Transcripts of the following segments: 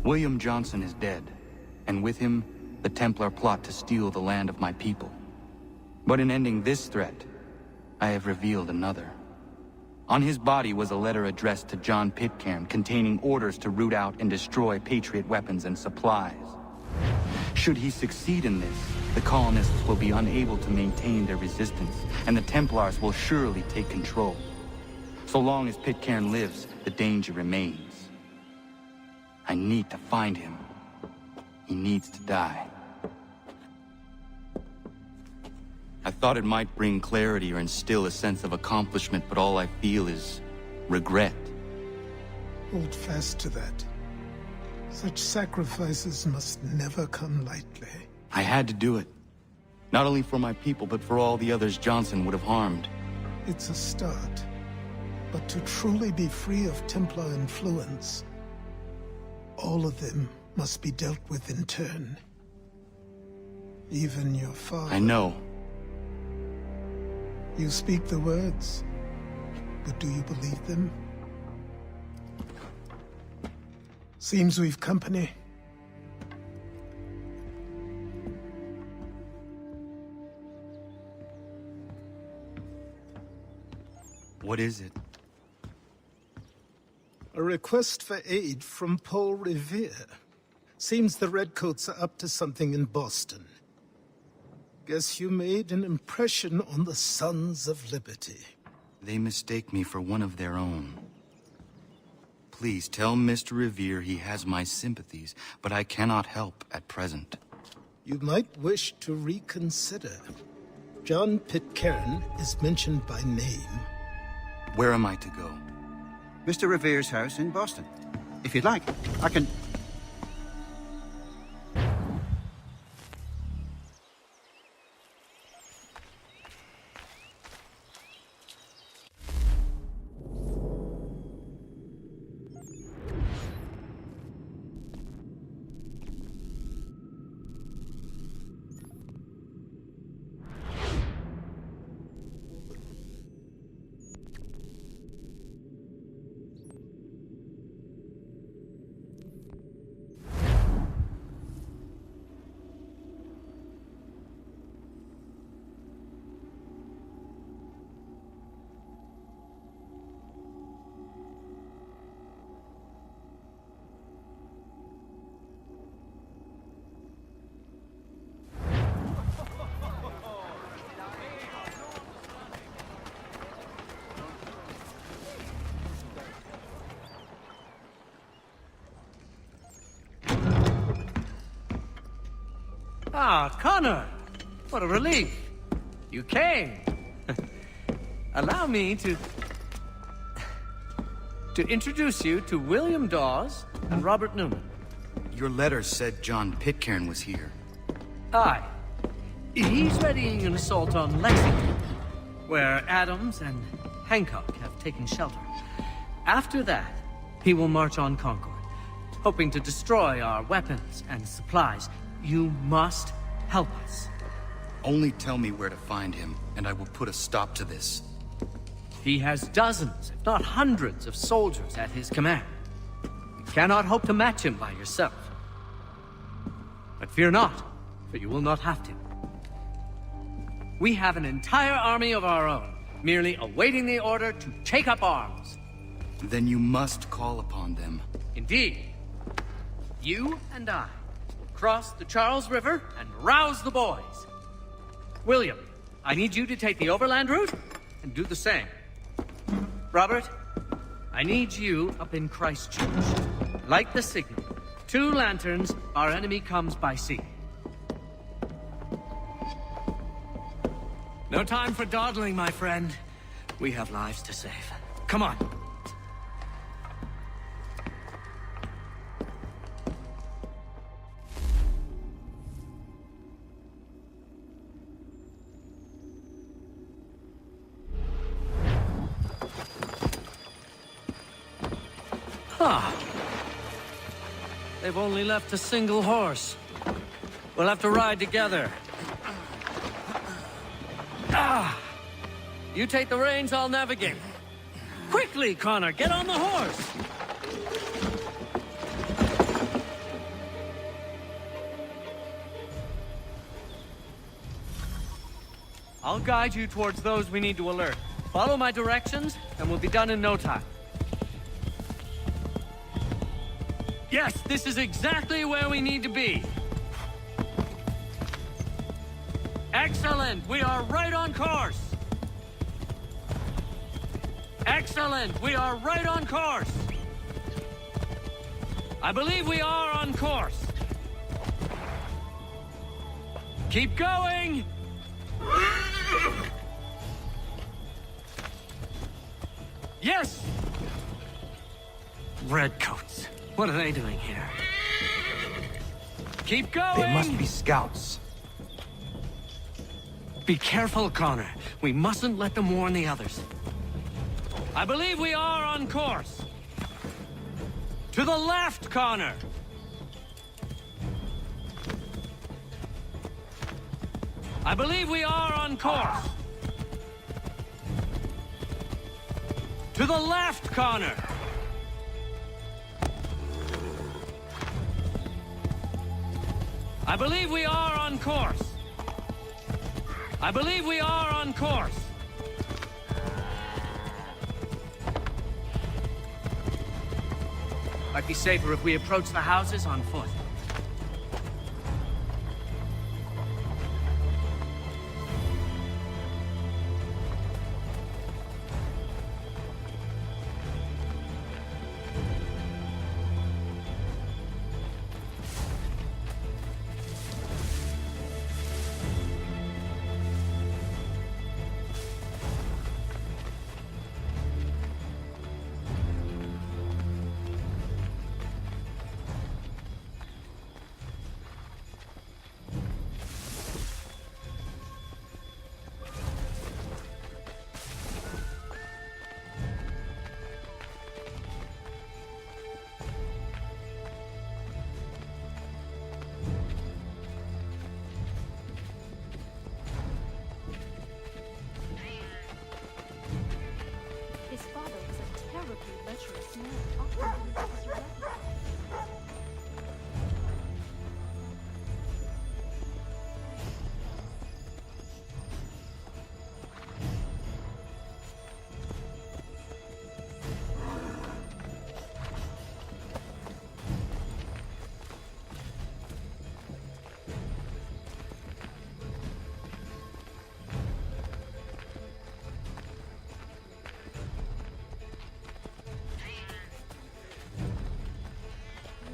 William Johnson is dead, and with him, the Templar plot to steal the land of my people. But in ending this threat, I have revealed another. On his body was a letter addressed to John Pitcairn containing orders to root out and destroy Patriot weapons and supplies. Should he succeed in this, the colonists will be unable to maintain their resistance, and the Templars will surely take control. So long as Pitcairn lives, the danger remains. I need to find him. He needs to die. I thought it might bring clarity or instill a sense of accomplishment, but all I feel is regret. Hold fast to that. Such sacrifices must never come lightly. I had to do it. Not only for my people, but for all the others Johnson would have harmed. It's a start. But to truly be free of Templar influence, all of them must be dealt with in turn. Even your father. I know. You speak the words, but do you believe them? Seems we've company. What is it? A request for aid from Paul Revere. Seems the Redcoats are up to something in Boston. Guess you made an impression on the Sons of Liberty. They mistake me for one of their own. Please tell Mr. Revere he has my sympathies, but I cannot help at present. You might wish to reconsider. John Pitcairn is mentioned by name. Where am I to go? Mr. Revere's house in Boston. If you'd like, I can... Ah, Connor! What a relief. You came. Allow me to introduce you to William Dawes and Robert Newman. Your letter said John Pitcairn was here. Aye. He's readying an assault on Lexington, where Adams and Hancock have taken shelter. After that, he will march on Concord, hoping to destroy our weapons and supplies. You must help us. Only tell me where to find him, and I will put a stop to this. He has dozens, if not hundreds, of soldiers at his command. You cannot hope to match him by yourself. But fear not, for you will not have to. We have an entire army of our own, merely awaiting the order to take up arms. Then you must call upon them. Indeed. You and I cross the Charles River and rouse the boys. William, I need you to take the overland route and do the same. Robert, I need you up in Christchurch. Light the signal. 2 lanterns, our enemy comes by sea. No time for dawdling, my friend. We have lives to save. Come on. Ah. They've only left a single horse. We'll have to ride together. Ah! You take the reins, I'll navigate. Quickly, Connor, get on the horse! I'll guide you towards those we need to alert. Follow my directions, and we'll be done in no time. Yes, this is exactly where we need to be. Excellent! We are right on course! Excellent! We are right on course! I believe we are on course. Keep going! Yes! Redcoats. What are they doing here? Keep going! They must be scouts. Be careful, Connor. We mustn't let them warn the others. I believe we are on course. To the left, Connor! I believe we are on course. To the left, Connor! I believe we are on course. I believe we are on course. Might be safer if we approach the houses on foot. His father was a terribly lecherous man, often used as a weapon.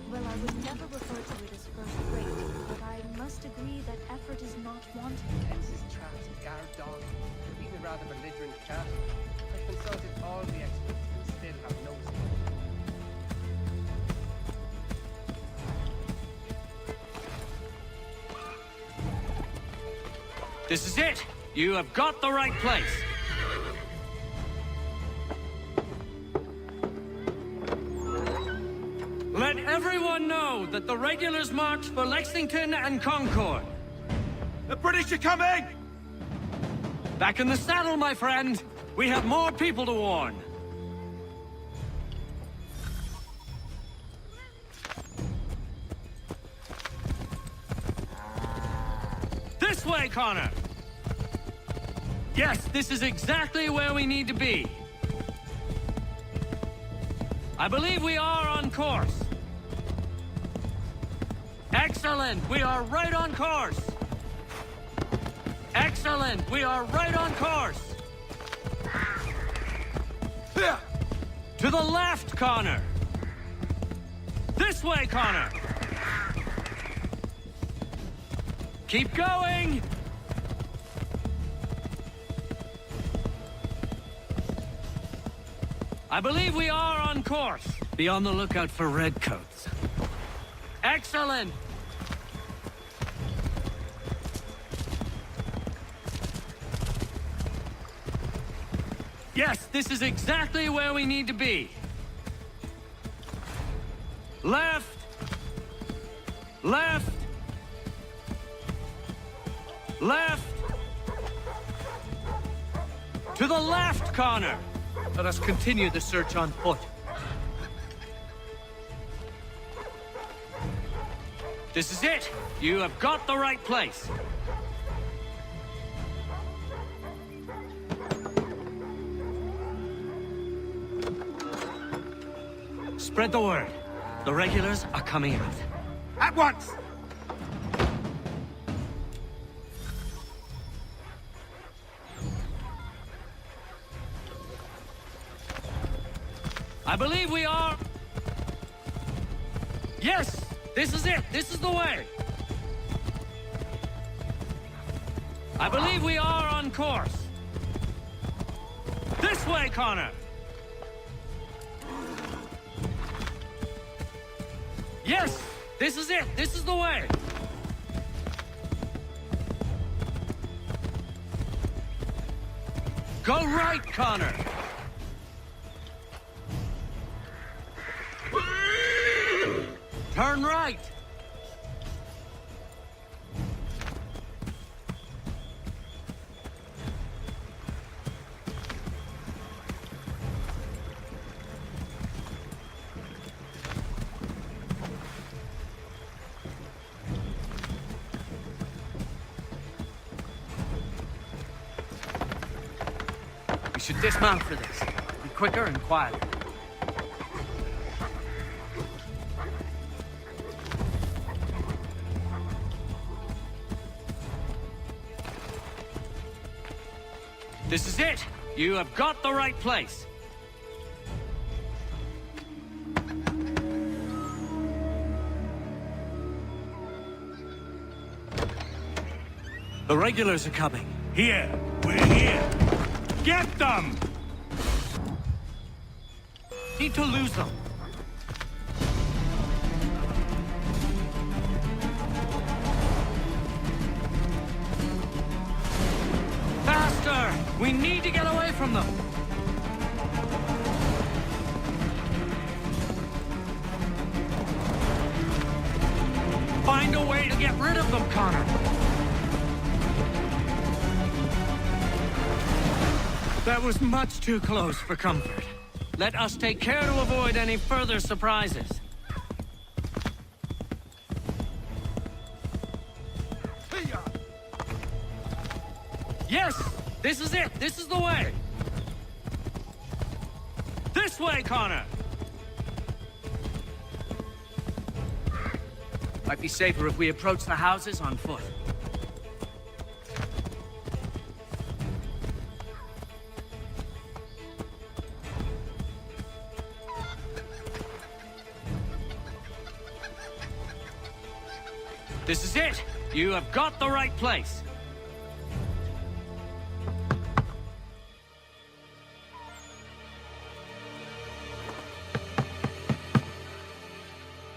Well, I would never refer to it as first rate, but I must agree that effort is not wanting. Ken's chart, guard dog, even a rather belligerent cat. I've consulted all the experts and still have no response. This is it! You have got the right place! Let everyone know that the regulars marched for Lexington and Concord. The British are coming! Back in the saddle, my friend! We have more people to warn! This way, Connor! Yes, this is exactly where we need to be. I believe we are on course. Excellent! We are right on course! Excellent! We are right on course! To the left, Connor! This way, Connor! Keep going! I believe we are on course. Be on the lookout for redcoats. Excellent! Yes, this is exactly where we need to be. Left! Left! Left! To the left, Connor! Let us continue the search on foot. This is it! You have got the right place. Spread the word. The regulars are coming out. At once! I believe we are... Yes! This is it! This is the way! I believe we are on course. This way, Connor! Yes! This is it! This is the way! Go right, Connor! Turn right! We should dismount for this. Be quicker and quieter. This is it! You have got the right place! The regulars are coming. Here! We're here! Get them! Need to lose them. Faster! We need to get away from them! Find a way to get rid of them, Connor! That was much too close for comfort. Let us take care to avoid any further surprises. Yes! This is it! This is the way! This way, Connor! Might be safer if we approach the houses on foot. This is it! You have got the right place!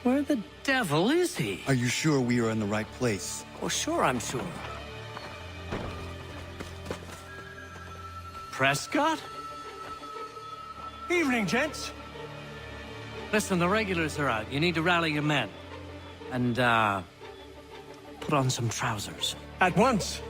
Where the devil is he? Are you sure we are in the right place? Oh, sure, I'm sure. Prescott? Evening, gents. Listen, the regulars are out. You need to rally your men. And, put on some trousers. At once.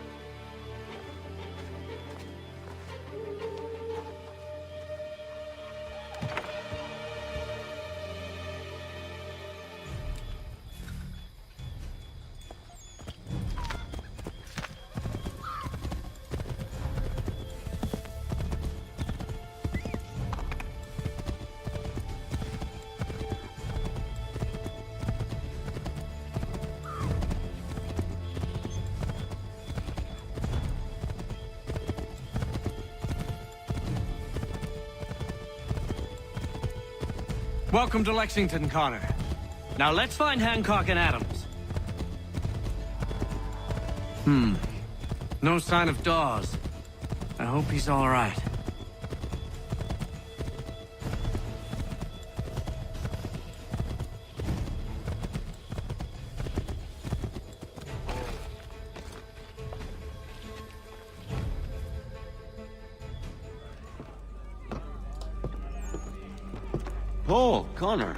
Welcome to Lexington, Connor. Now let's find Hancock and Adams. No sign of Dawes. I hope he's all right. Paul, Connor.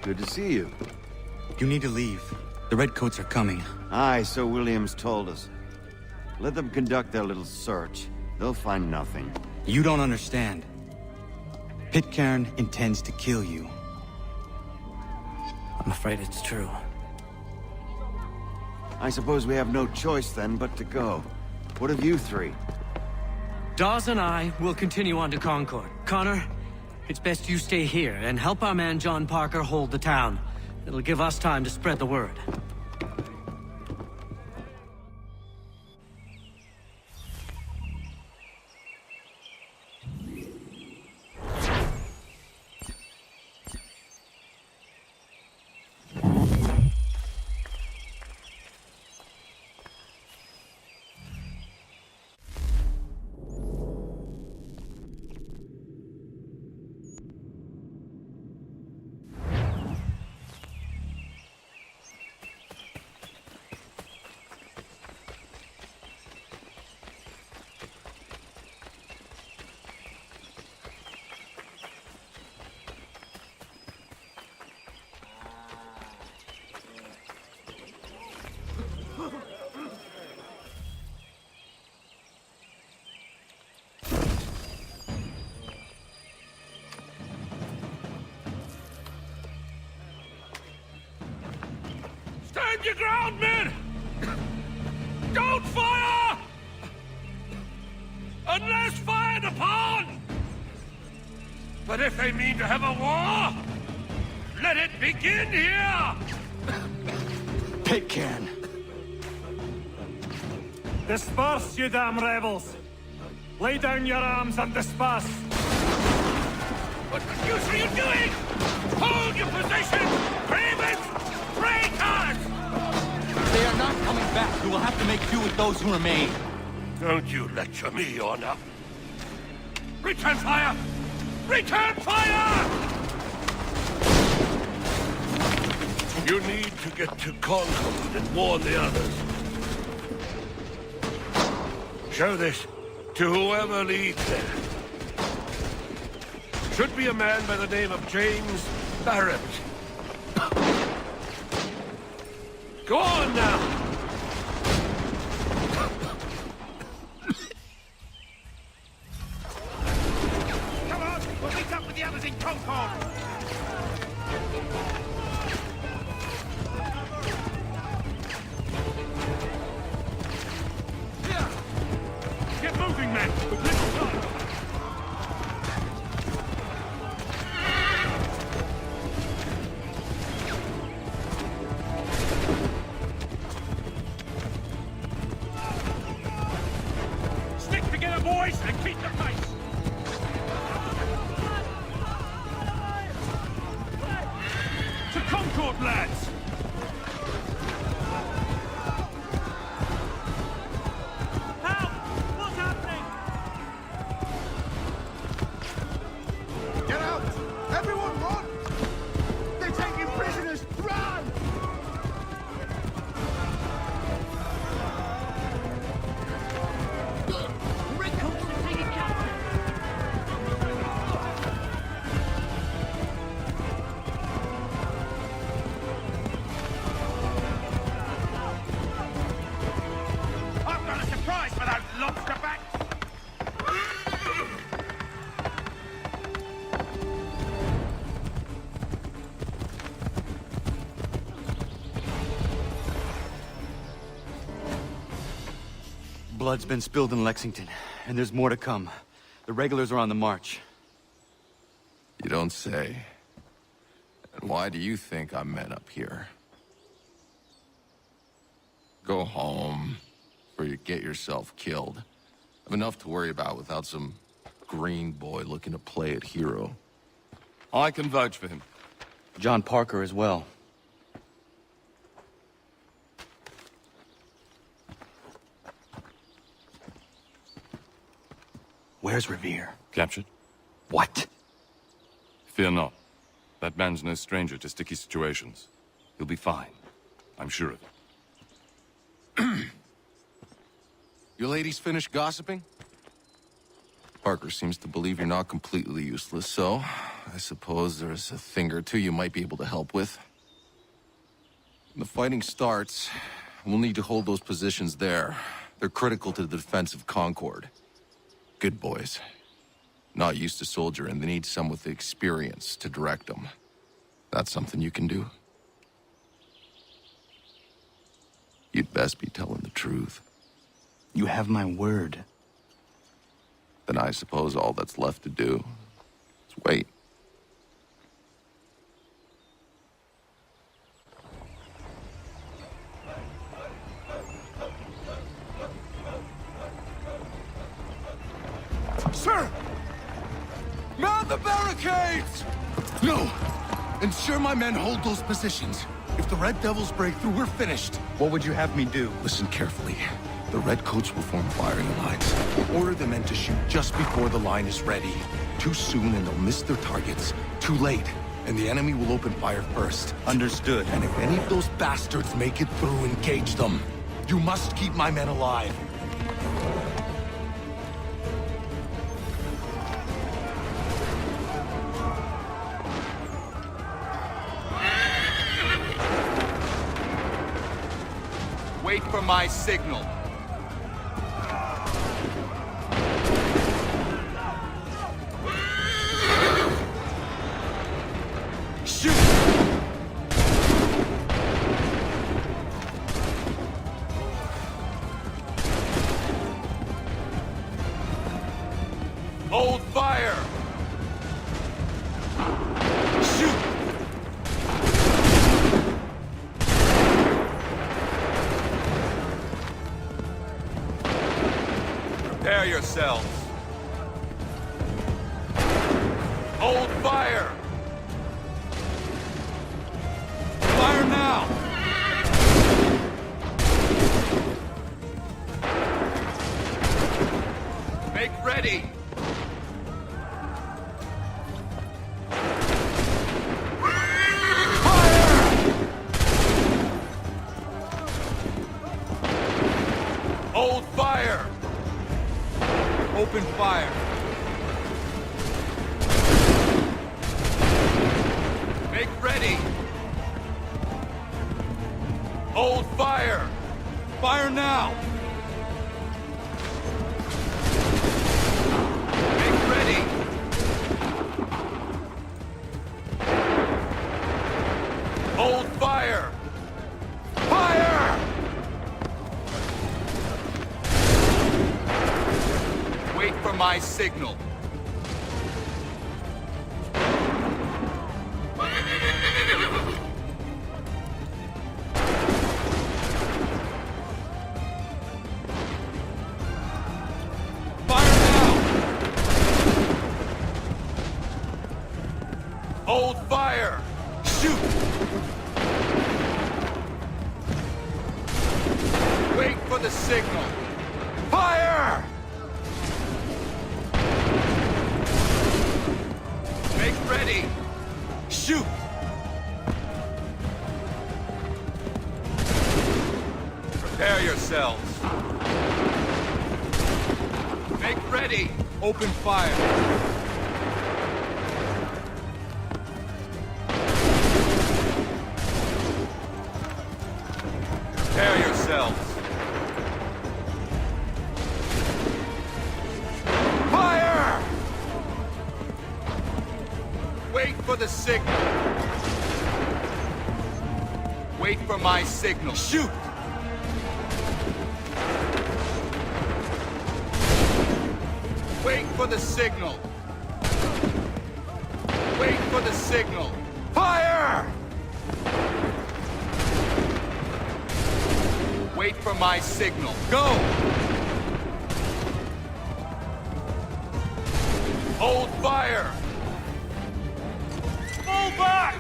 Good to see you. You need to leave. The Redcoats are coming. Aye, so Williams told us. Let them conduct their little search. They'll find nothing. You don't understand. Pitcairn intends to kill you. I'm afraid it's true. I suppose we have no choice then but to go. What of you three? Dawes and I will continue on to Concord. Connor, It's best you stay here and help our man John Parker hold the town. It'll give us time to spread the word. Stand your ground, men! Don't fire! Unless fired upon! But if they mean to have a war, let it begin here! Take can. Disperse, you damn rebels! Lay down your arms and disperse! What the deuce are you doing? Hold your position! Cravens! Traitors! They are not coming back. You will have to make do with those who remain. Don't you lecture me, Honor. Return fire! Return fire! You need to get to Concord and warn the others. Show this to whoever leads there. Should be a man by the name of James Barrett. Go on now! Come on! We'll meet up with the others in Concord! Get moving, men! With little time! Boys, and keep the pace! To Concord, lads! Help! What's happening? Get out! Everyone run! They're taking prisoners! Run! Blood's been spilled in Lexington, and there's more to come. The regulars are on the march. You don't say. And why do you think I'm men up here? Go home, or you get yourself killed. I've enough to worry about without some green boy looking to play at hero. I can vouch for him. John Parker as well. Where's Revere? Captured? What? Fear not. That man's no stranger to sticky situations. He'll be fine. I'm sure of it. You ladies finished gossiping? Parker seems to believe you're not completely useless, so I suppose there's a thing or two you might be able to help with. When the fighting starts, we'll need to hold those positions there. They're critical to the defense of Concord. Good boys. Not used to soldiering, they need some with the experience to direct them. That's something you can do. You'd best be telling the truth. You have my word. Then I suppose all that's left to do is wait. Sir! Mount the barricades! No! Ensure my men hold those positions. If the Red Devils break through, we're finished. What would you have me do? Listen carefully. The Redcoats will form firing lines. We'll order the men to shoot just before the line is ready. Too soon and they'll miss their targets. Too late, and the enemy will open fire first. Understood. And if any of those bastards make it through, engage them. You must keep my men alive. Wait for my signal. Shoot! Hold fire! Shoot! Prepare yourselves. Hold fire! Fire now! Make ready! Fire! Hold fire! Open fire! Make ready! Hold fire! Fire now! Make ready! Hold fire! Fire! Wait for my signal. Hold fire! Shoot! Wait for the signal. Fire! Make ready. Shoot! Prepare yourselves. Make ready. Open fire. Prepare yourselves. Fire! Wait for the signal. Wait for my signal. Shoot! Wait for the signal. Wait for the signal. Fire! Wait for my signal. Go! Hold fire! Fall back!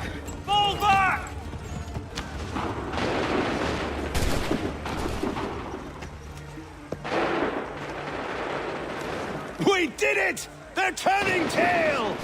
Fall back! We did it! They're turning tail!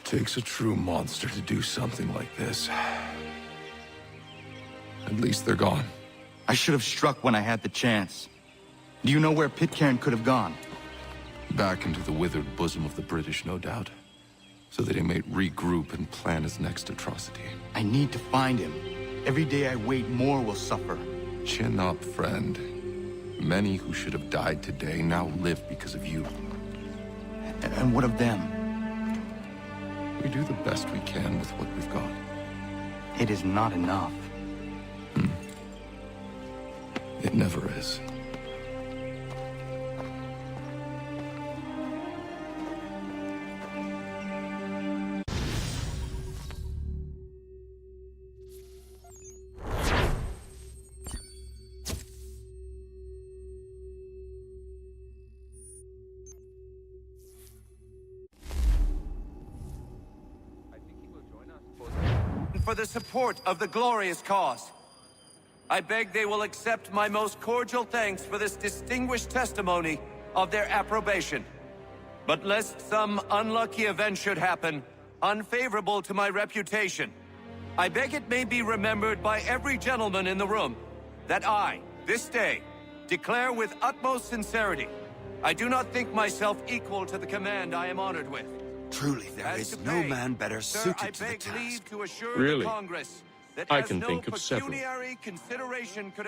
Takes a true monster to do something like this. At least they're gone. I should have struck when I had the chance. Do you know where Pitcairn could have gone? Back into the withered bosom of the British, no doubt. So that he might regroup and plan his next atrocity. I need to find him. Every day I wait, more will suffer. Chin up, friend. Many who should have died today now live because of you. And what of them? We do the best we can with what we've got. It is not enough. It never is. For the support of the glorious cause. I beg they will accept my most cordial thanks for this distinguished testimony of their approbation. But lest some unlucky event should happen, unfavorable to my reputation, I beg it may be remembered by every gentleman in the room that I, this day, declare with utmost sincerity, I do not think myself equal to the command I am honored with. Truly, there is no man better suited to the task. Really? I Can think of several.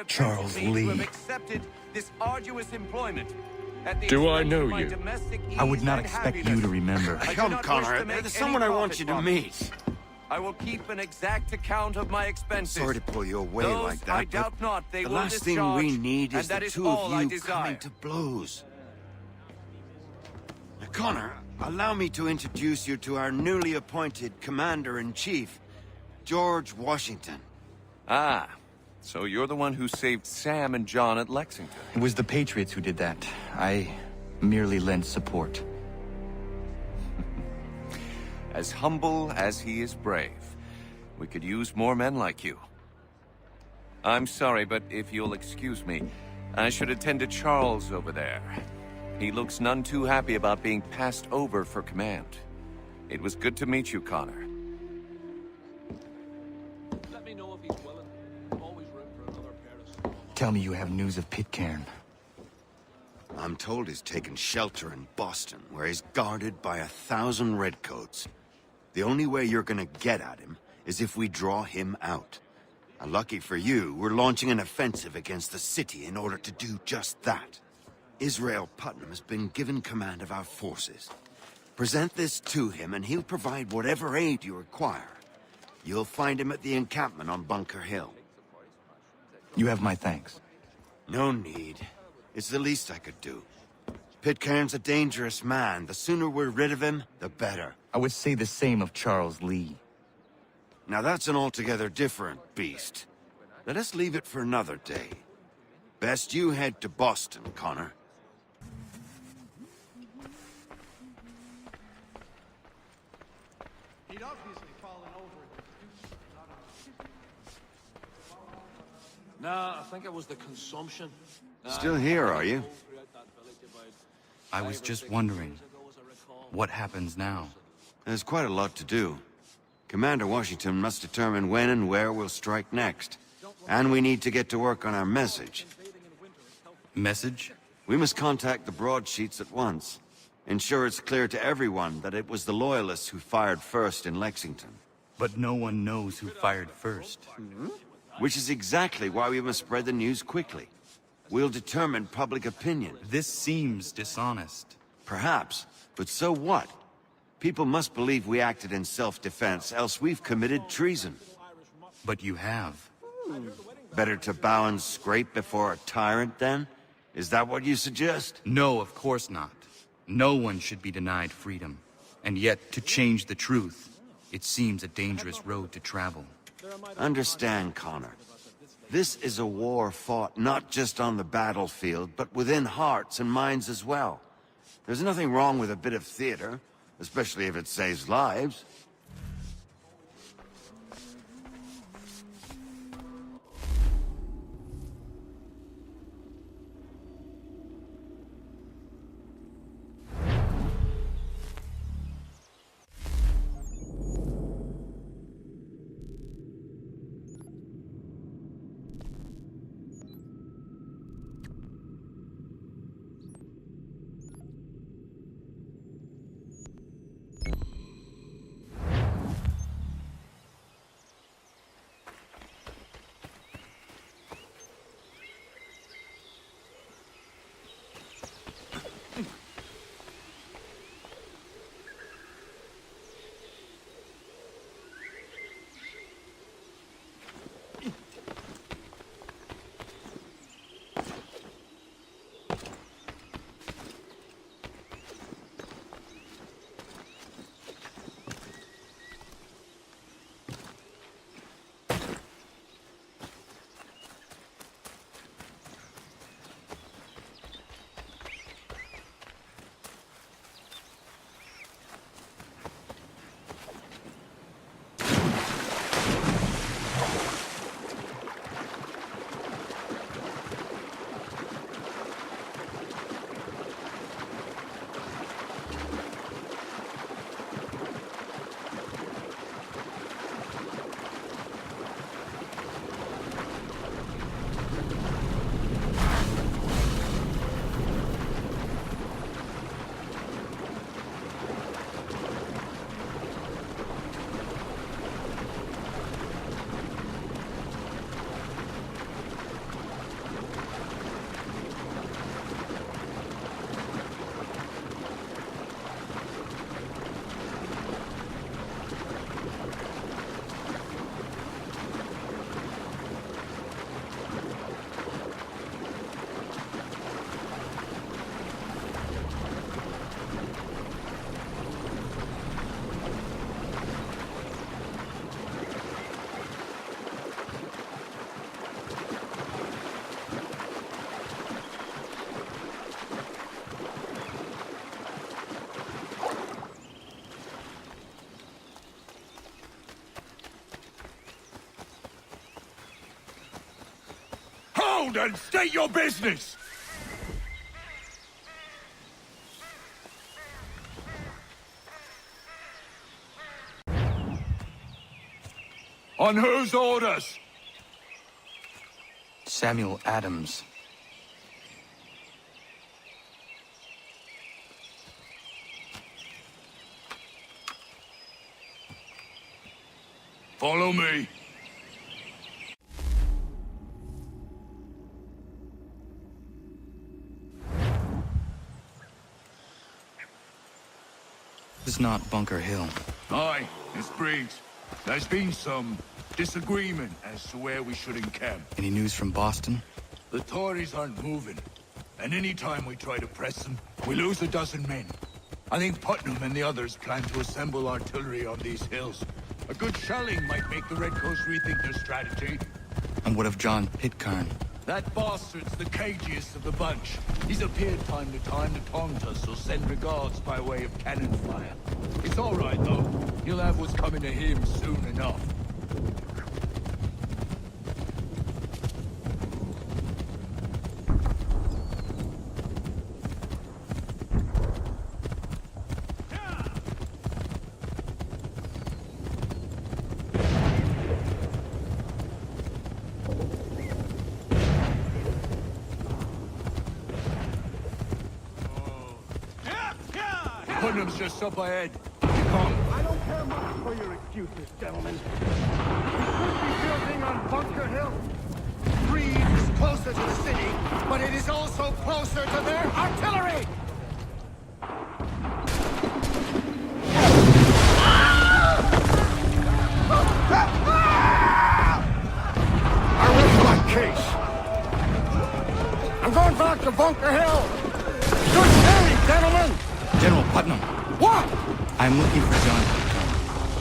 Charles Lee. Accepted this arduous employment. Do I know you? I would not expect you to remember. Come, Connor, there's someone I want you to meet. I will keep an exact account of my expenses. Sorry to pull you away Those, like that, I doubt not they the will last thing discharge, we need is and that the is two all I of you desire. coming to blows. Now, Connor, allow me to introduce you to our newly appointed Commander-in-Chief, George Washington. Ah, so you're the one who saved Sam and John at Lexington. It was the Patriots who did that. I merely lent support. As humble as he is brave. We could use more men like you. I'm sorry, but if you'll excuse me, I should attend to Charles over there. He looks none too happy about being passed over for command. It was good to meet you, Connor. Let me know if he's willing. Always room for another pair of Tell me you have news of Pitcairn. I'm told he's taken shelter in Boston, where he's guarded by 1,000 redcoats. The only way you're gonna get at him is if we draw him out. And lucky for you, we're launching an offensive against the city in order to do just that. Israel Putnam has been given command of our forces. Present this to him and he'll provide whatever aid you require. You'll find him at the encampment on Bunker Hill. You have my thanks. No need. It's the least I could do. Pitcairn's a dangerous man. The sooner we're rid of him, the better. I would say the same of Charles Lee. Now that's an altogether different beast. Let us leave it for another day. Best you head to Boston, Connor. He'd obviously fallen over in Nah, I think it was the consumption. Still here, are you? I was just wondering, what happens now? There's quite a lot to do. Commander Washington must determine when and where we'll strike next. And we need to get to work on our message. Message? We must contact the broadsheets at once. Ensure it's clear to everyone that it was the Loyalists who fired first in Lexington. But no one knows who fired first. Which is exactly why we must spread the news quickly. We'll determine public opinion. This seems dishonest. Perhaps, but so what? People must believe we acted in self-defense, else we've committed treason. But you have. Better to bow and scrape before a tyrant, then? Is that what you suggest? No, of course not. No one should be denied freedom. And yet, to change the truth, it seems a dangerous road to travel. Understand, Connor. This is a war fought not just on the battlefield, but within hearts and minds as well. There's nothing wrong with a bit of theater, especially if it saves lives. then! State your business! On whose orders? Samuel Adams. Follow me. This is not Bunker Hill. Aye, it's Briggs. There's been some disagreement as to where we should encamp. Any news from Boston? The Tories aren't moving, and any time we try to press them, we lose a dozen men. I think Putnam and the others plan to assemble artillery on these hills. A good shelling might make the Redcoats rethink their strategy. And what of John Pitcairn? That bastard's the cagiest of the bunch. He's appeared time to time to taunt us or send regards by way of cannon fire. It's all right, though. He'll have what's coming to him soon enough. Putnam's just up ahead. Come. I don't care much for your excuses, gentlemen. We could be building on Bunker Hill. Reed is closer to the city, but it is also closer to their artillery! I rest my case. I'm going back to Bunker Hill. Good day, gentlemen! General Putnam. What? I'm looking for John Pitcairn.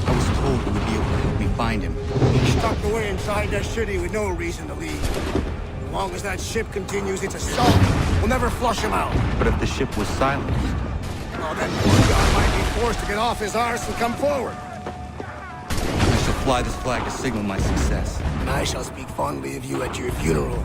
I was told you would be able to help me find him. He's stuck away inside that city with no reason to leave. As long as that ship continues its assault, we'll never flush him out. But if the ship was silenced? Oh, that poor John might be forced to get off his arse and come forward. I shall fly this flag to signal my success. And I shall speak fondly of you at your funeral.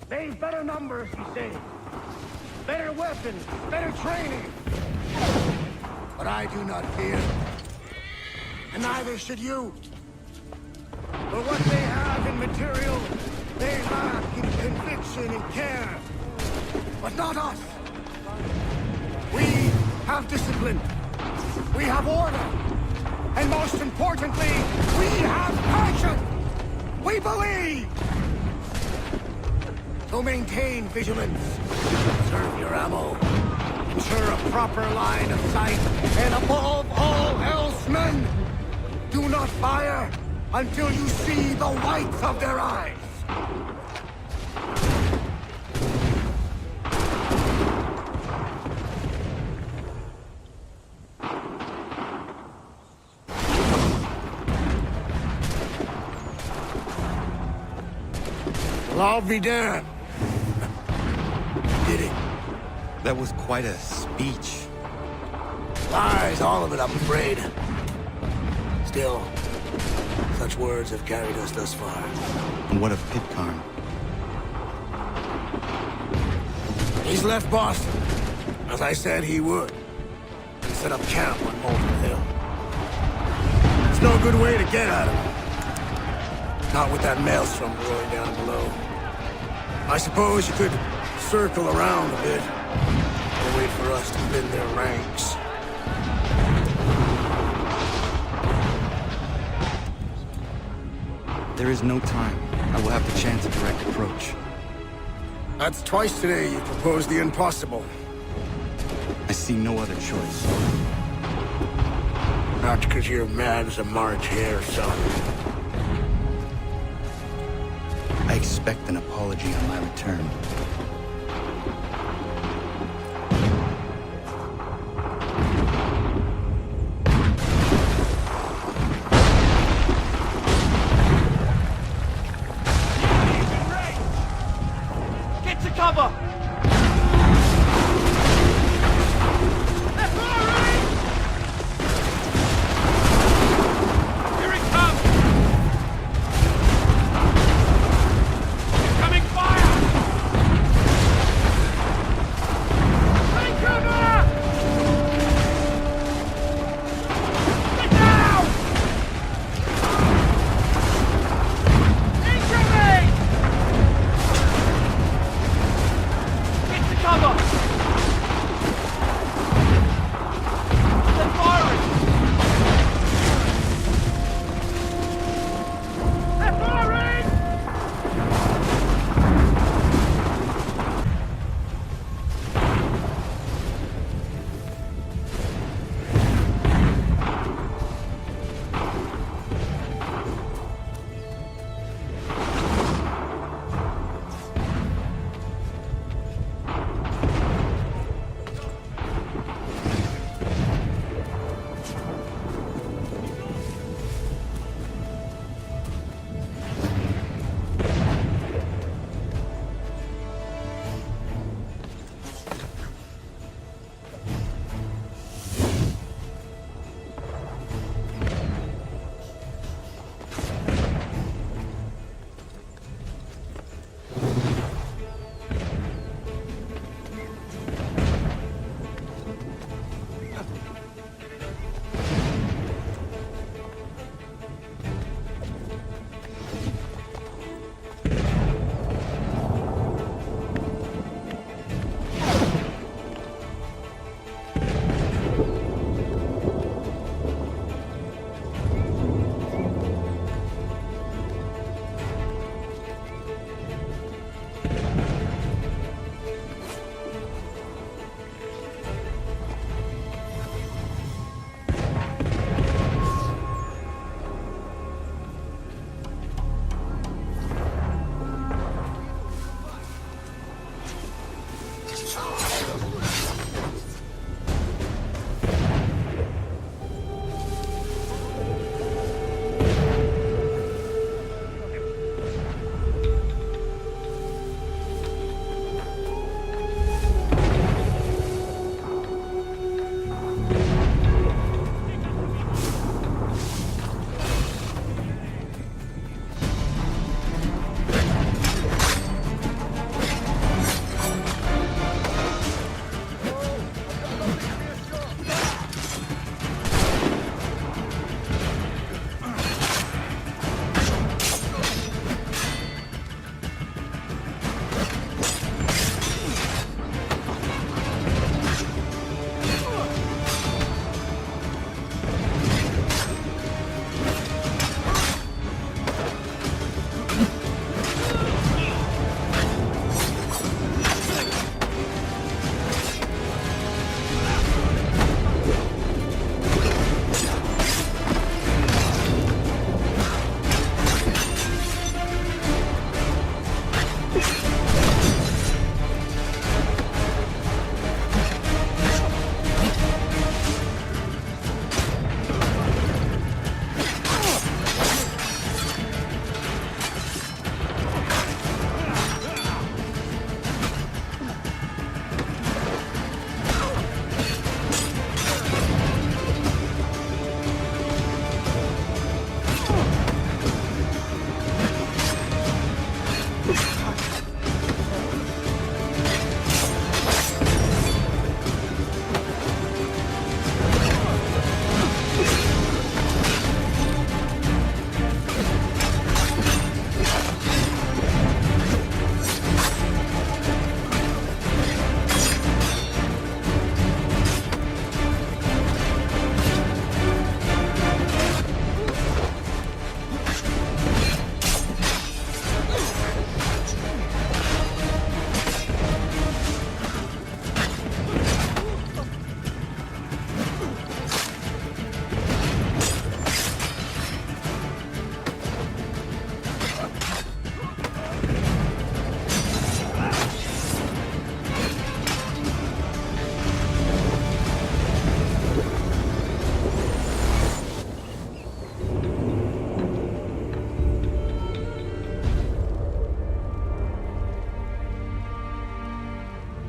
They've better numbers, he says. Better weapons, better training. But I do not fear. And neither should you. For what they have in material, they lack in conviction and care. But not us. We have discipline. We have order. And most importantly, we have passion. We believe. So maintain vigilance. Conserve your ammo. Ensure a proper line of sight. And above all else, men, do not fire until you see the whites of their eyes. Well, I'll be damned. Did it? That was quite a speech. Lies, all of it, I'm afraid. Still, such words have carried us thus far. And what of Pitcairn? He's left Boston, as I said he would, and set up camp on Moulton Hill. There's no good way to get at him. Not with that maelstrom roaring down below. I suppose you could circle around a bit, and wait for us to thin their ranks. There is no time. I will have to chance a direct approach. That's twice today you proposed the impossible. I see no other choice. Not because you're mad as a March hare, son. I expect an apology on my return. Get to cover! Here it comes! Incoming fire! Take cover! Get down! Incoming!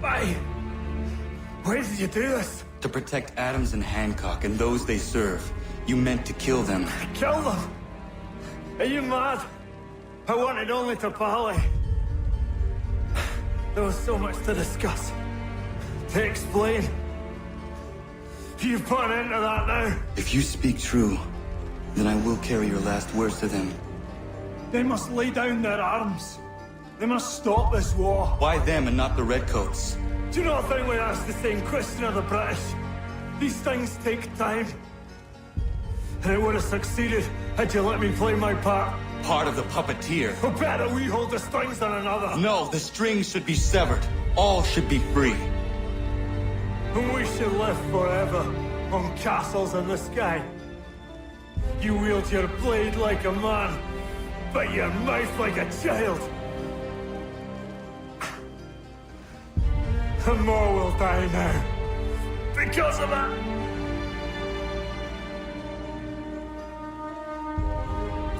Why? Why did you do this? To protect Adams and Hancock and those they serve, you meant to kill them. Kill them? Are you mad? I wanted only to parley. There was so much to discuss, to explain. You've put an end to that now. If you speak true, then I will carry your last words to them. They must lay down their arms. They must stop this war. Why them and not the Redcoats? Do you not think we ask the same question of the British? These things take time. And it would have succeeded had you let me play my part. Part of the puppeteer. Or better we hold the strings than another. No, the strings should be severed. All should be free. And we should live forever on castles in the sky. You wield your blade like a man, but your mouth like a child. And more will die now. Because of it.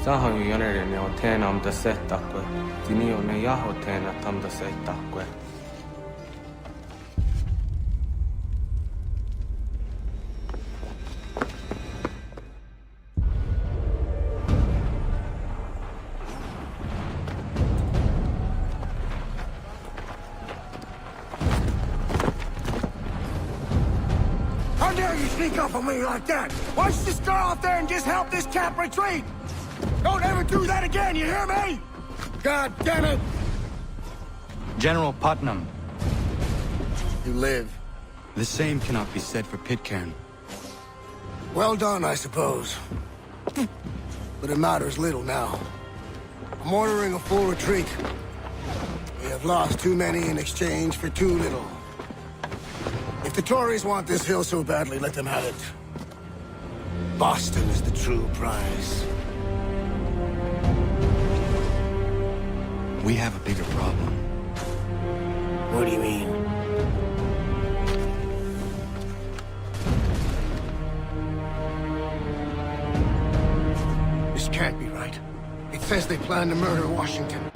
Sahoin jonerene on teenam da settakwe. Tini on ne jaho teena tam da settakwe. How dare you sneak up on me like that? Why don't you just go out there and just help this camp retreat? Don't ever do that again, you hear me? God damn it! General Putnam. You live. The same cannot be said for Pitcairn. Well done, I suppose. But it matters little now. I'm ordering a full retreat. We have lost too many in exchange for too little. If the Tories want this hill so badly, let them have it. Boston is the true prize. We have a bigger problem. What do you mean? This can't be right. It says they plan to murder Washington.